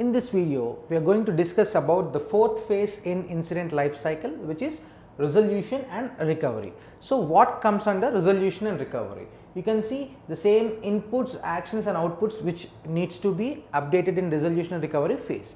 In this video, we are going to discuss about the fourth phase in incident life cycle, which is resolution and recovery. So what comes under resolution and recovery? You can see the same inputs, actions and outputs which needs to be updated in resolution and recovery phase.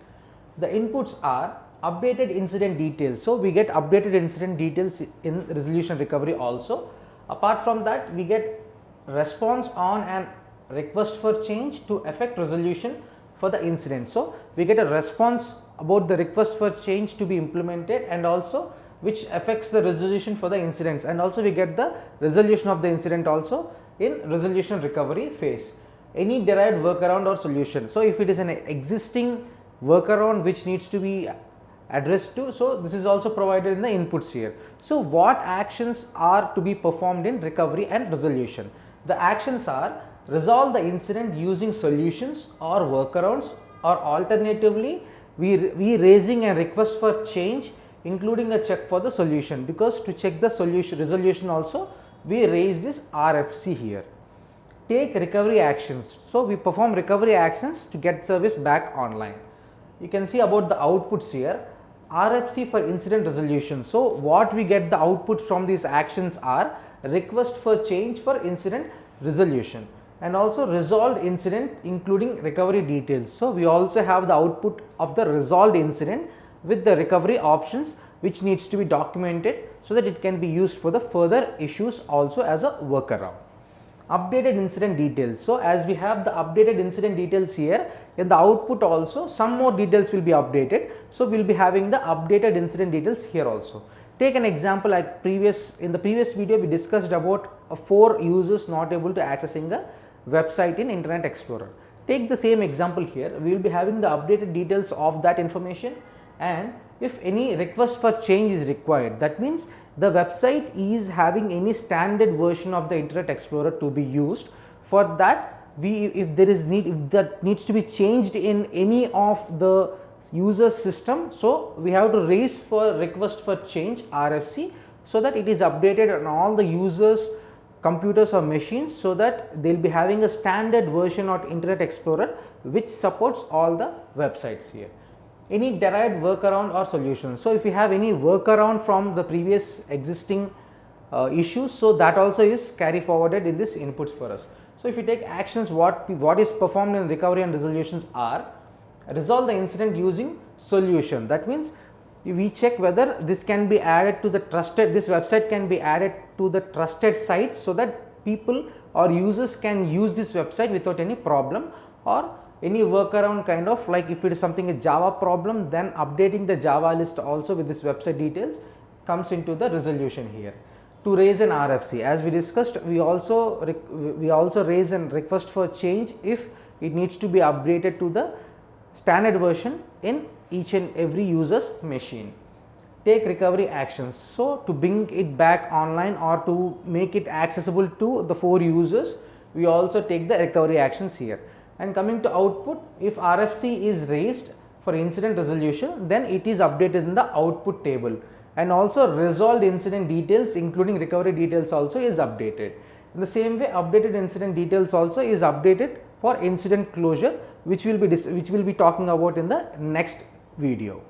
The inputs are updated incident details. So we get updated incident details in resolution and recovery also. Apart from that, we get response on an request for change to effect resolution for the incident. So we get a response about the request for change to be implemented and also which affects the resolution for the incidents, and also we get the resolution of the incident also in resolution recovery phase. Any derived workaround or solution. So if it is an existing workaround which needs to be addressed to, so this is also provided in the inputs here. So what actions are to be performed in recovery and resolution? The actions are resolve the incident using solutions or workarounds, or alternatively we raising a request for change including a check for the solution, because to check the solution resolution also we raise this RFC here. Take recovery actions. So we perform recovery actions to get service back online. You can see about the outputs here. RFC for incident resolution. So what we get the output from these actions are request for change for incident resolution and also resolved incident including recovery details. So we also have the output of the resolved incident with the recovery options which needs to be documented so that it can be used for the further issues also as a workaround. Updated incident details. So as we have the updated incident details here, in the output also some more details will be updated. So we will be having the updated incident details here also. Take an example like in the previous video we discussed about 4 users not able to accessing the website in Internet Explorer. Take the same example here. We will be having the updated details of that information, and if any request for change is required, that means the website is having any standard version of the Internet Explorer to be used. For that, if that needs to be changed in any of the user system, so we have to raise for request for change RFC so that it is updated on all the users computers or machines, so that they will be having a standard version of Internet Explorer which supports all the websites here. Any derived workaround or solution. So if you have any workaround from the previous existing issues, so that also is carry forwarded in this inputs for us. So if you take actions, what is performed in recovery and resolutions are resolve the incident using solution. That means we check whether this can be added to the trusted, this website can be added to the trusted sites so that people or users can use this website without any problem, or any workaround kind of like if it is something a Java problem, then updating the Java list also with this website details comes into the resolution here. To raise an RFC, as we discussed, we also raise a request for change if it needs to be updated to the standard version in each and every user's machine. Take recovery actions. So to bring it back online or to make it accessible to the 4 users, we also take the recovery actions here. And coming to output, if RFC is raised for incident resolution, then it is updated in the output table, and also resolved incident details including recovery details also is updated. In the same way, updated incident details also is updated for incident closure, which will be talking about in the next video.